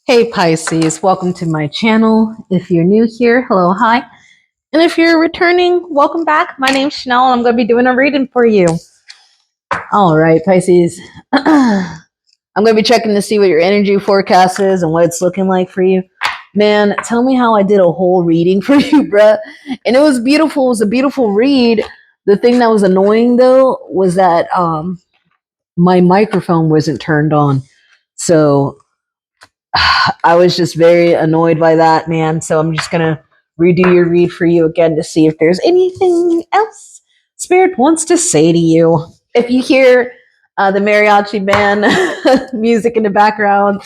Hey Pisces, welcome to my channel. If you're new here, hello, hi. And if you're returning, welcome back. My name's Chanel and I'm going to be doing a reading for you. All right, Pisces. I'm going to be checking to see what your energy forecast is and what it's looking like for you. Man, tell me how I did a whole reading for you, bruh. And it was beautiful. It was a beautiful read. The thing that was annoying, though, was that my microphone wasn't turned on. So I was just very annoyed by that, man. So I'm just gonna redo your read for you again to see if there's anything else Spirit wants to say to you. If you hear the mariachi band music in the background,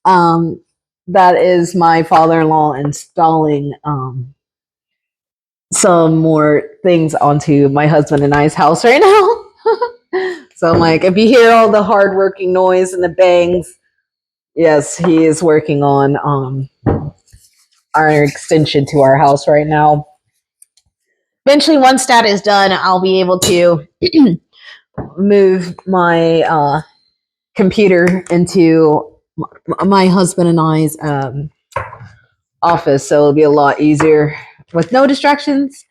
um, that is my father-in-law installing some more things onto my husband and I's house right now. So I'm like, if you hear all the hardworking noise and the bangs, yes, he is working on our extension to our house right now. Eventually, once that is done, I'll be able to move my computer into my husband and I's office, so it'll be a lot easier with no distractions.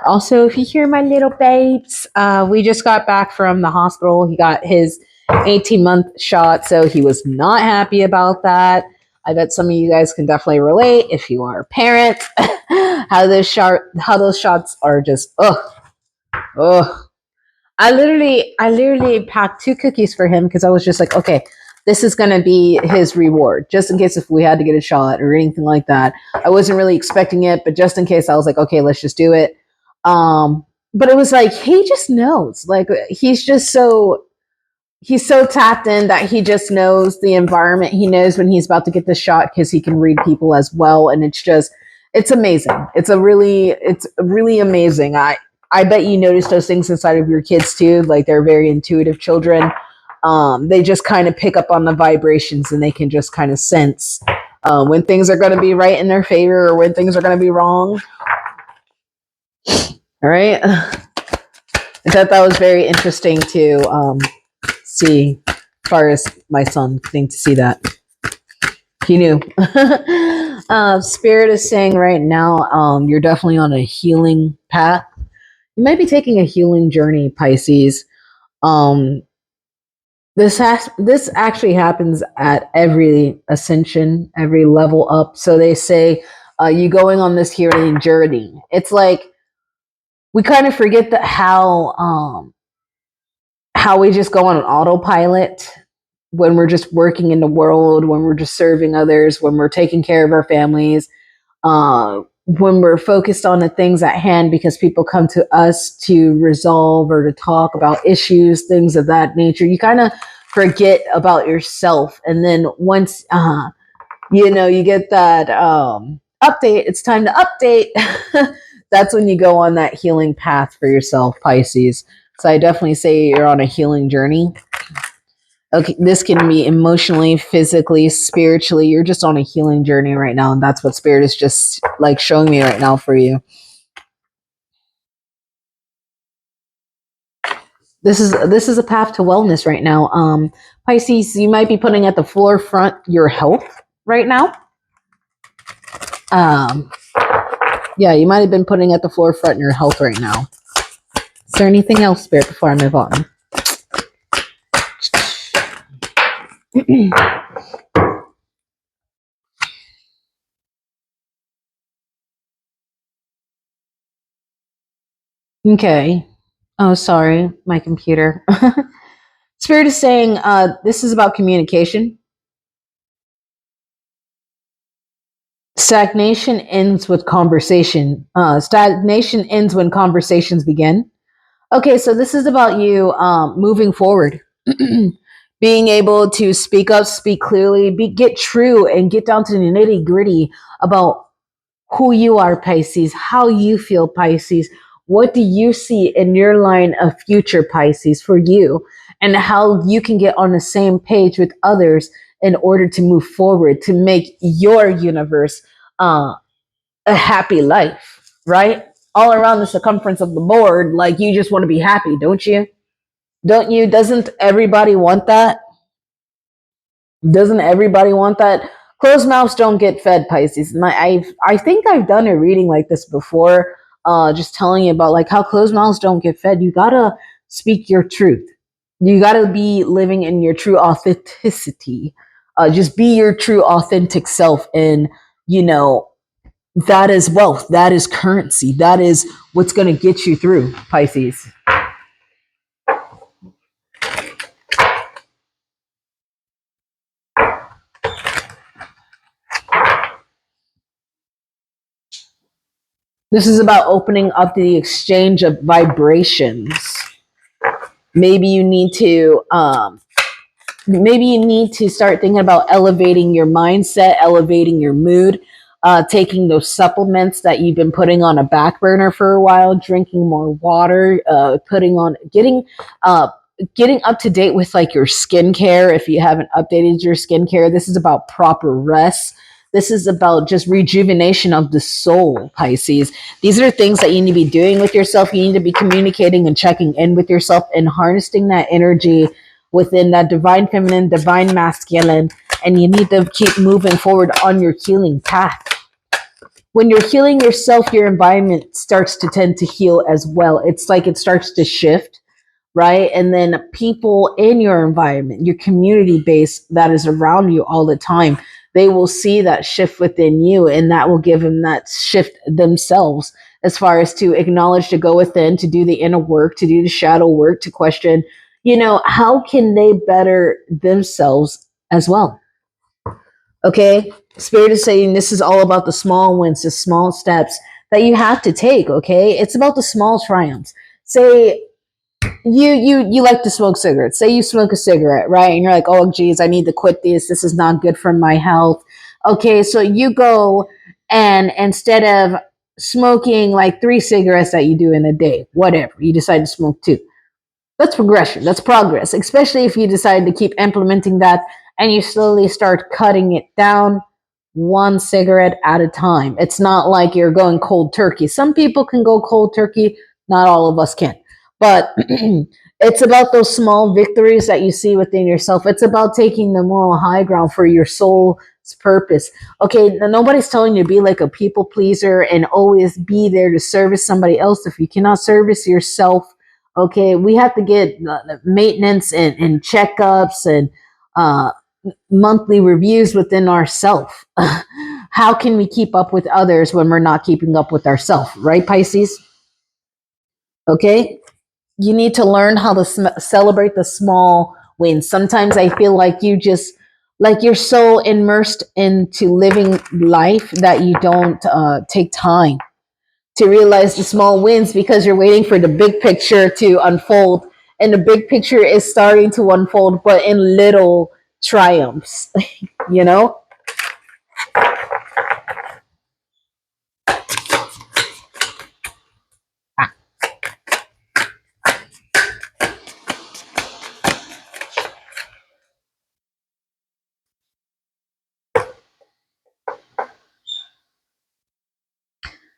Also, if you hear my little babes, we just got back from the hospital. He got his 18-month shot, so he was not happy about that. I bet some of you guys can definitely relate if you are a parent. how those shots are just ugh. I literally packed 2 cookies for him because I was just like, okay, this is gonna be his reward, just in case if we had to get a shot or anything like that. I wasn't really expecting it, but just in case, I was like, okay, let's just do it. But it was like he just knows, like he's so tapped in that he just knows the environment. He knows when he's about to get the shot because he can read people as well, and it's amazing. It's really amazing. I bet you notice those things inside of your kids too. Like they're very intuitive children. They just kind of pick up on the vibrations and they can just kind of sense when things are going to be right in their favor or when things are going to be wrong. All right. I thought that was very interesting to see, as far as my son getting to see that. He knew. Spirit is saying right now, you're definitely on a healing path. You might be taking a healing journey, Pisces. Um, this actually happens at every ascension, every level up. So they say you going on this healing journey. It's like we kind of forget that how we just go on an autopilot when we're just working in the world, when we're just serving others, when we're taking care of our families, when we're focused on the things at hand because people come to us to resolve or to talk about issues, things of that nature. You kind of forget about yourself. And then once, you get that update, it's time to update. That's when you go on that healing path for yourself, Pisces. So I definitely say you're on a healing journey. Okay, this can be emotionally, physically, spiritually. You're just on a healing journey right now, and that's what Spirit is just like showing me right now for you. This is a path to wellness right now. Pisces, you might be putting at the forefront your health right now. Um, yeah, you might have been putting at the forefront your health right now. Is there anything else, Spirit, before I move on? Okay. Oh, sorry, my computer. Spirit is saying this is about communication. Stagnation ends with conversation. Stagnation ends when conversations begin. Okay, so this is about you moving forward, being able to speak up, speak clearly, get true, and get down to the nitty gritty about who you are, Pisces, how you feel, Pisces. What do you see in your line of future, Pisces, for you, and how you can get on the same page with others in order to move forward to make your universe uh, a happy life, right? All around the circumference of the board, like you just want to be happy, don't you? Don't you? Doesn't everybody want that? Doesn't everybody want that? Closed mouths don't get fed, Pisces. And I think I've done a reading like this before, just telling you about like how closed mouths don't get fed. You gotta speak your truth. You gotta be living in your true authenticity. Just be your true authentic self, and you know that is wealth. That is currency. That is what's gonna get you through, Pisces. This is about opening up the exchange of vibrations. Maybe you need to start thinking about elevating your mindset, elevating your mood, taking those supplements that you've been putting on a back burner for a while, drinking more water, uh, getting up to date with like your skincare. If you haven't updated your skincare, this is about proper rest. This is about just rejuvenation of the soul, Pisces. These are things that you need to be doing with yourself. You need to be communicating and checking in with yourself and harnessing that energy within that divine feminine, divine masculine, and you need to keep moving forward on your healing path. When you're healing yourself, your environment starts to tend to heal as well. It's like it starts to shift, right? And then people in your environment, your community base that is around you all the time, they will see that shift within you, and that will give them that shift themselves, as far as to acknowledge, to go within, to do the inner work, to do the shadow work, to question, how can they better themselves as well? Okay. Spirit is saying this is all about the small wins, the small steps that you have to take. Okay. It's about the small triumphs. Say, you like to smoke cigarettes. Say you smoke a cigarette, right? And you're like, oh geez, I need to quit this. This is not good for my health. Okay, so you go, and instead of smoking like 3 cigarettes that you do in a day, whatever, you decide to smoke 2. That's progression. That's progress, especially if you decide to keep implementing that and you slowly start cutting it down 1 cigarette at a time. It's not like you're going cold turkey. Some people can go cold turkey, not all of us can. But it's about those small victories that you see within yourself. It's about taking the moral high ground for your soul's purpose. Okay, nobody's telling you to be like a people pleaser and always be there to service somebody else if you cannot service yourself. Okay, we have to get maintenance and checkups and uh, monthly reviews within ourself. How can we keep up with others when we're not keeping up with ourselves, right, Pisces? Okay, you need to learn how to celebrate the small wins. Sometimes I feel like you're so immersed into living life that you don't take time to realize the small wins, because you're waiting for the big picture to unfold, and the big picture is starting to unfold, but in little triumphs. you know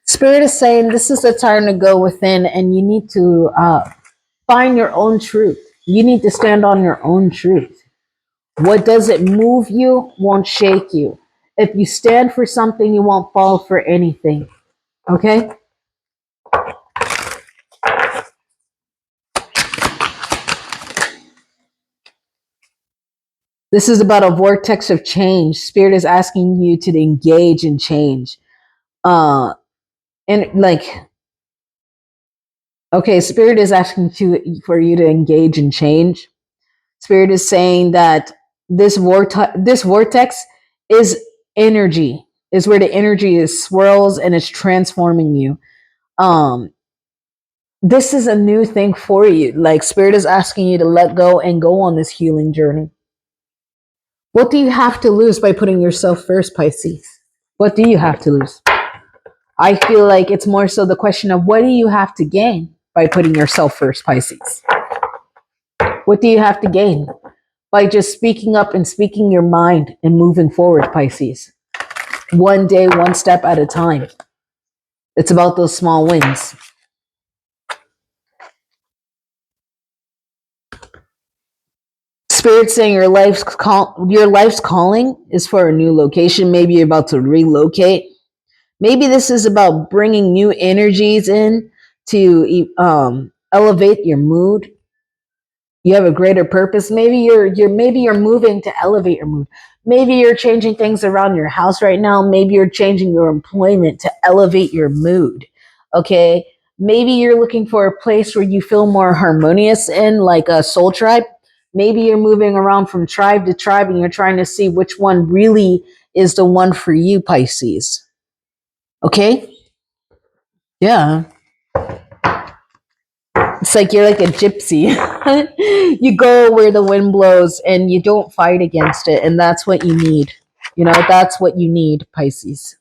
Spirit is saying this is the time to go within, and you need to find your own truth. You need to stand on your own truth. What doesn't move you won't shake you. If you stand for something, you won't fall for anything. Okay? This is about a vortex of change. Spirit is asking you to engage in change. And like, okay, Spirit is asking for you to engage in change. Spirit is saying that this vortex is energy, is where the energy is swirls and it's transforming you. Um, this is a new thing for you. Like, Spirit is asking you to let go and go on this healing journey. What do you have to lose by putting yourself first, Pisces? What do you have to lose? I feel like it's more so the question of what do you have to gain by putting yourself first, Pisces? What do you have to gain by just speaking up and speaking your mind and moving forward, Pisces? One day, one step at a time. It's about those small wins. Spirit saying your life's calling is for a new location. Maybe you're about to relocate. Maybe this is about bringing new energies in to elevate your mood. You have a greater purpose. Maybe you're moving to elevate your mood. Maybe you're changing things around your house right now. Maybe you're changing your employment to elevate your mood. Okay? Maybe you're looking for a place where you feel more harmonious in, like a soul tribe. Maybe you're moving around from tribe to tribe and you're trying to see which one really is the one for you, Pisces. Okay? Yeah. It's like you're like a gypsy. You go where the wind blows and you don't fight against it. And that's what you need. That's what you need, Pisces.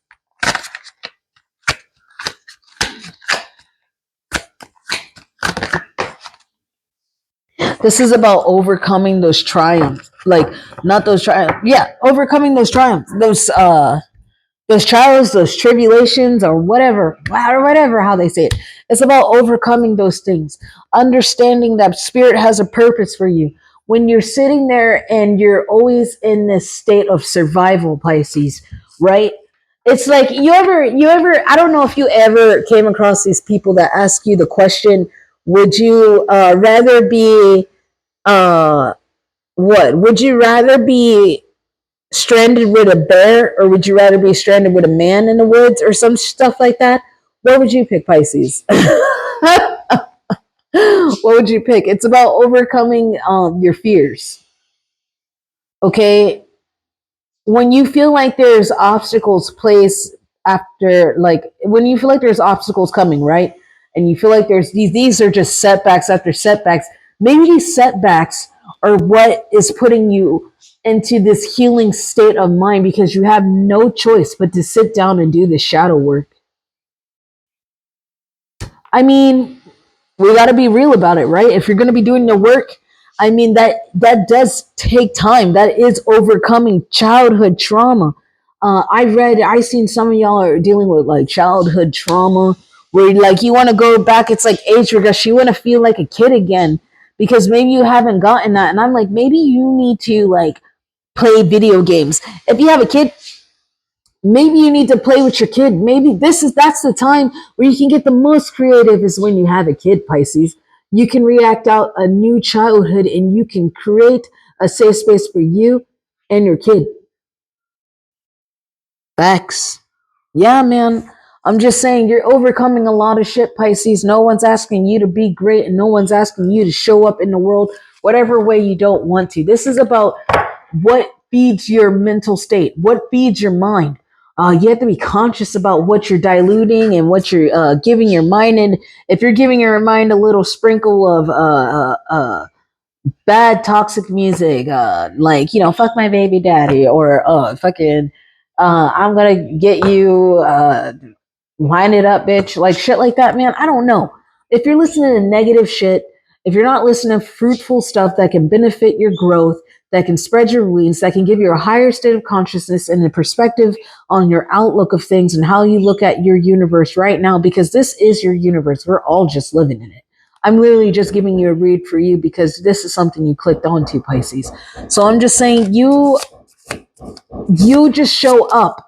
This is about overcoming those triumphs. Like, not those triumphs. Yeah, overcoming those triumphs. Those trials, those tribulations, or whatever how they say it. It's about overcoming those things, understanding that spirit has a purpose for you. When you're sitting there and you're always in this state of survival, Pisces, right? It's like I don't know if you ever came across these people that ask you the question, would you rather be, what? Would you rather be stranded with a bear, or would you rather be stranded with a man in the woods, or some stuff like that? What would you pick, Pisces? What would you pick? It's about overcoming your fears. Okay, when you feel like there's obstacles placed after, like when you feel like there's obstacles coming, right? And you feel like there's these are just setbacks after setbacks. Maybe these setbacks are what is putting you into this healing state of mind, because you have no choice but to sit down and do the shadow work. I mean, we got to be real about it, right? If you're going to be doing the work, I mean, that does take time. That is overcoming childhood trauma. I seen some of y'all are dealing with like childhood trauma, where like you want to go back. It's like age regression. You want to feel like a kid again because maybe you haven't gotten that. And I'm like, maybe you need to like play video games. If you have a kid, maybe you need to play with your kid. Maybe that's the time where you can get the most creative, is when you have a kid, Pisces. You can react out a new childhood and you can create a safe space for you and your kid. Facts. Yeah, man. I'm just saying, you're overcoming a lot of shit, Pisces. No one's asking you to be great, and no one's asking you to show up in the world whatever way you don't want to. This is about what feeds your mental state, what feeds your mind. You have to be conscious about what you're diluting and what you're giving your mind. And if you're giving your mind a little sprinkle of bad toxic music, like, fuck my baby daddy, or fucking I'm gonna get you, line it up, bitch, like shit like that, man. I don't know. If you're listening to negative shit, if you're not listening to fruitful stuff that can benefit your growth, that can spread your wings, that can give you a higher state of consciousness and a perspective on your outlook of things and how you look at your universe right now, because this is your universe. We're all just living in it. I'm literally just giving you a read for you because this is something you clicked onto, Pisces. So I'm just saying, you just show up.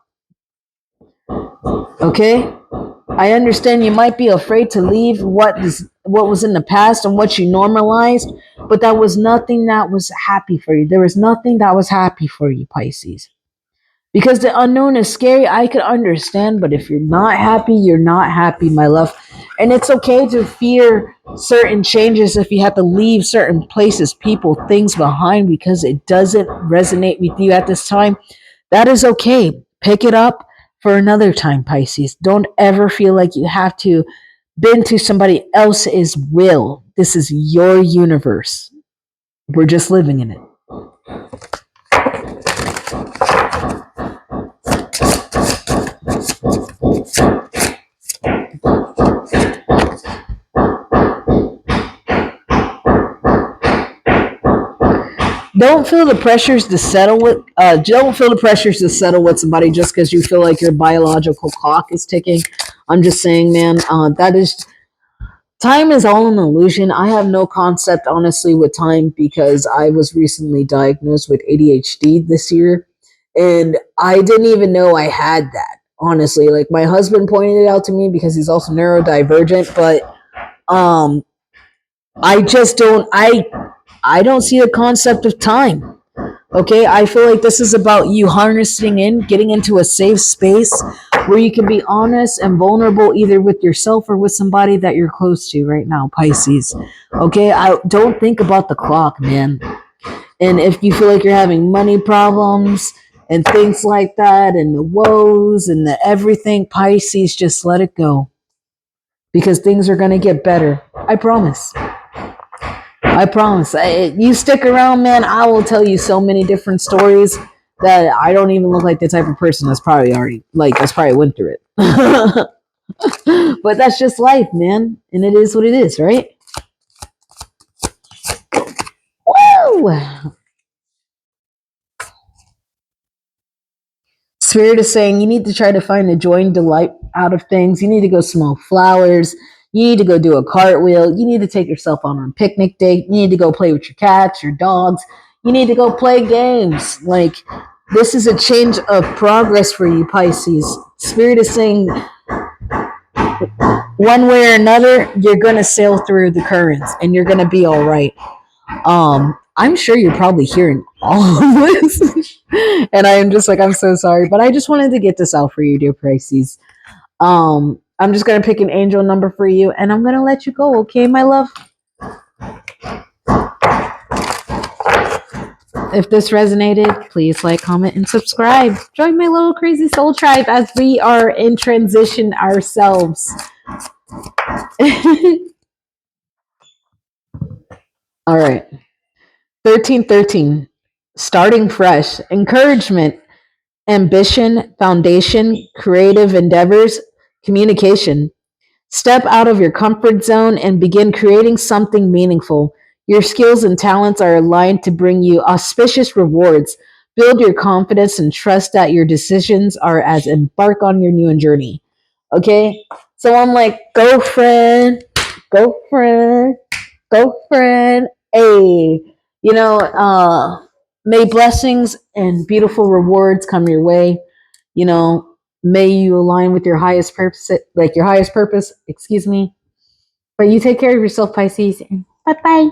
Okay? I understand you might be afraid to leave what was in the past and what you normalized, but that was nothing that was happy for you. There was nothing that was happy for you, Pisces. Because the unknown is scary, I can understand, but if you're not happy, you're not happy, my love. And it's okay to fear certain changes if you have to leave certain places, people, things behind because it doesn't resonate with you at this time. That is okay. Pick it up for another time, Pisces. Don't ever feel like you have to bend to somebody else's will. This is your universe. We're just living in it. Don't feel the pressures to settle with. Don't feel the pressures to settle with somebody just because you feel like your biological clock is ticking. I'm just saying, man. Time is all an illusion. I have no concept, honestly, with time because I was recently diagnosed with ADHD this year. And I didn't even know I had that, honestly. Like, my husband pointed it out to me because he's also neurodivergent, but um, I just don't, I don't see the concept of time. Okay, I feel like this is about you harnessing in, getting into a safe space where you can be honest and vulnerable either with yourself or with somebody that you're close to right now, Pisces. Okay, I don't think about the clock, man. And if you feel like you're having money problems and things like that and the woes and the everything, Pisces, just let it go because things are going to get better. I promise. I promise. You stick around, man. I will tell you so many different stories that I don't even look like the type of person that's probably went through it. But that's just life, man, and it is what it is, right? Woo! Spirit is saying you need to try to find the joy and delight out of things. You need to go smell flowers. You need to go do a cartwheel. You need to take yourself on a picnic date. You need to go play with your cats, your dogs. You need to go play games. Like, this is a change of progress for you, Pisces. Spirit is saying one way or another, you're going to sail through the currents and you're going to be all right. I'm sure you're probably hearing all of this. And I am just like, I'm so sorry. But I just wanted to get this out for you, dear Pisces. I'm just going to pick an angel number for you and I'm going to let you go. Okay, my love? If this resonated, please like, comment, and subscribe. Join my little crazy soul tribe as we are in transition ourselves. All right. 1313. Starting fresh. Encouragement, ambition, foundation, creative endeavors, communication. Step out of your comfort zone and begin creating something meaningful. Your skills and talents are aligned to bring you auspicious rewards. Build your confidence and trust that your decisions are as embark on your new journey. Okay? So I'm like, go friend, go friend, go friend. Hey, may blessings and beautiful rewards come your way. You know, may you align with your highest purpose, excuse me. But you take care of yourself, Pisces. Bye bye.